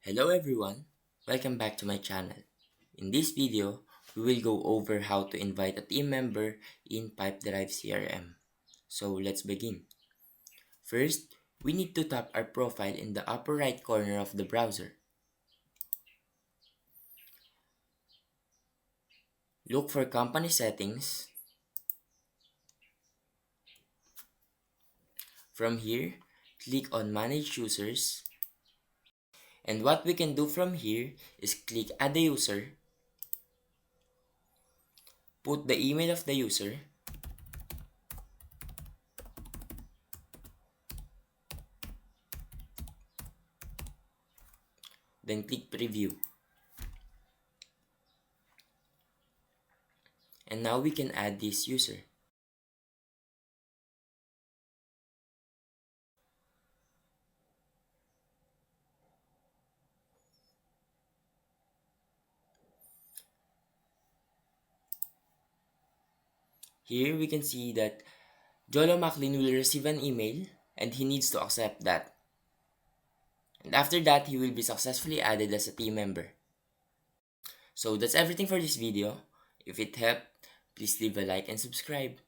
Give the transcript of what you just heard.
Hello everyone, welcome back to my channel. In this video, we will go over how to invite a team member in Pipedrive CRM. So let's begin. First, we need to tap our profile in the upper right corner of the browser. Look for company settings. From here, click on manage users. And what we can do from here is click add a user, put the email of the user, then click preview. And now we can add this user. Here we can see that Jolo Macklin will receive an email and he needs to accept that. And after that, he will be successfully added as a team member. So that's everything for this video. If it helped, please leave a like and subscribe.